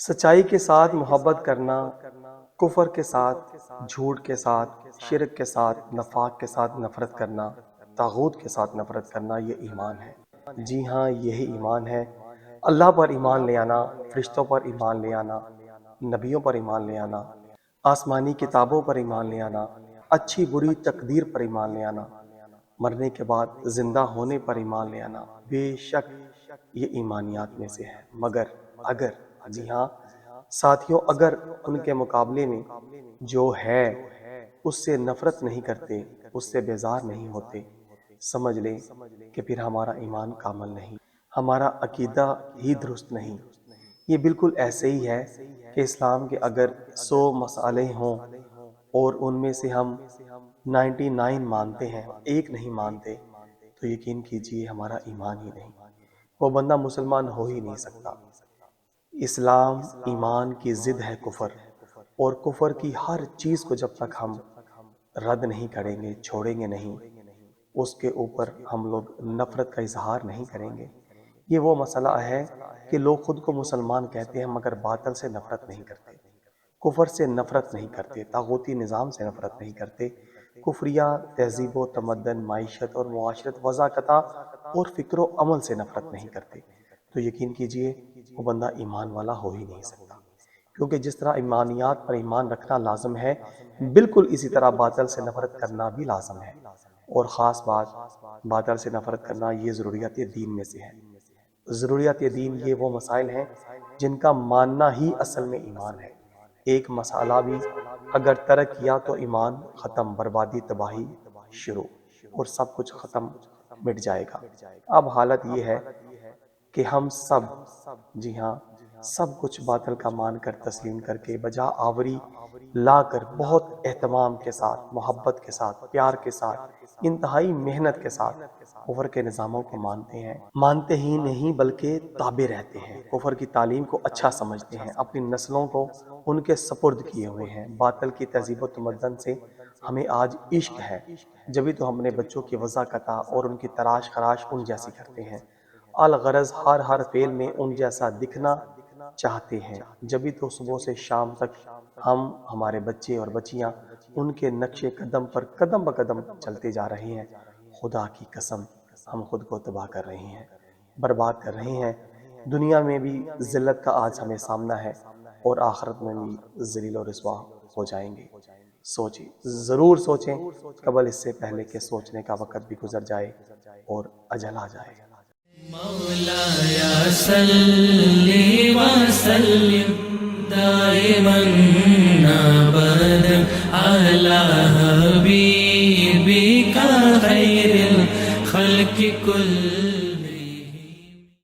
سچائی کے ساتھ محبت کرنا، کفر کے ساتھ، جھوٹ کے ساتھ، شرک کے ساتھ، نفاق کے ساتھ نفرت کرنا، طاغوت کے ساتھ نفرت کرنا، یہ ایمان ہے۔ جی ہاں، یہی ایمان ہے۔ اللہ پر ایمان لے آنا، فرشتوں پر ایمان لے آنا، نبیوں پر ایمان لے آنا، آسمانی کتابوں پر ایمان لے آنا، اچھی بری تقدیر پر ایمان لے آنا، مرنے کے بعد زندہ ہونے پر ایمان لے آنا، بے شک یہ ایمانیات میں سے ہے۔ مگر اگر، جی ہاں ساتھیوں، اگر ان کے مقابلے میں جو ہے اس سے نفرت نہیں کرتے، اس سے بیزار نہیں ہوتے، سمجھ لیں کہ پھر ہمارا ایمان کامل نہیں، ہمارا عقیدہ ہی درست نہیں۔ یہ بالکل ایسے ہی ہے کہ اسلام کے اگر 100 مسئلے ہوں اور ان میں سے ہم 99 مانتے ہیں، ایک نہیں مانتے، تو یقین کیجئے ہمارا ایمان ہی نہیں، وہ بندہ مسلمان ہو ہی نہیں سکتا۔ اسلام ایمان کی ضد ہے کفر، اور کفر کی ہر چیز کو جب تک ہم رد نہیں کریں گے، چھوڑیں گے نہیں، اس کے اوپر ہم لوگ نفرت کا اظہار نہیں کریں گے۔ یہ وہ مسئلہ ہے کہ لوگ خود کو مسلمان کہتے ہیں مگر باطل سے نفرت نہیں کرتے، کفر سے نفرت نہیں کرتے، طاغوتی نظام سے نفرت نہیں کرتے، کفریہ تہذیب و تمدن، معیشت اور معاشرت، وضاقتہ اور فکر و عمل سے نفرت نہیں کرتے، تو یقین کیجئے وہ بندہ ایمان والا ہو ہی نہیں سکتا۔ کیونکہ جس طرح ایمانیات پر ایمان رکھنا لازم ہے، بالکل اسی طرح باطل سے نفرت کرنا بھی لازم ہے، اور خاص بات باطل سے نفرت کرنا یہ ضروریات دین میں سے ہے۔ ضروریات دین یہ وہ مسائل ہیں جن کا ماننا ہی اصل میں ایمان ہے۔ ایک مسئلہ بھی اگر ترک کیا تو ایمان ختم، بربادی، تباہی شروع، اور سب کچھ ختم، مٹ جائے گا۔ اب حالت یہ ہے کہ ہم سب، جی ہاں سب کچھ باطل کا مان کر تسلیم کر کے بجا آوری لا کر بہت اہتمام کے ساتھ، محبت کے ساتھ، پیار کے ساتھ، انتہائی محنت کے ساتھ کفر کے نظاموں کو مانتے ہیں، مانتے ہی نہیں بلکہ تابع رہتے ہیں، کفر کی تعلیم کو اچھا سمجھتے ہیں، اپنی نسلوں کو ان کے سپرد کیے ہوئے ہیں۔ باطل کی تہذیب و تمدن سے ہمیں آج عشق ہے، جبھی تو ہم نے بچوں کی وضاقتہ اور ان کی تراش خراش ان جیسی کرتے ہیں، الغرض ہر فعل میں ان جیسا دکھنا چاہتے ہیں، جبھی تو صبح سے شام تک ہم، ہمارے بچے اور بچیاں ان کے نقش قدم پر قدم بقدم چلتے جا رہے ہیں۔ خدا کی قسم ہم خود کو تباہ کر رہے ہیں، برباد کر رہے ہیں۔ دنیا میں بھی ذلت کا آج ہمیں سامنا ہے، اور آخرت میں بھی ذلیل و رسوا ہو جائیں گے۔ سوچیں، ضرور سوچیں قبل اس سے پہلے کہ سوچنے کا وقت بھی گزر جائے اور اجل آ جائے۔ مولایا صلی وسلم دائما ابدا علی حبیبک خیر الخلق کل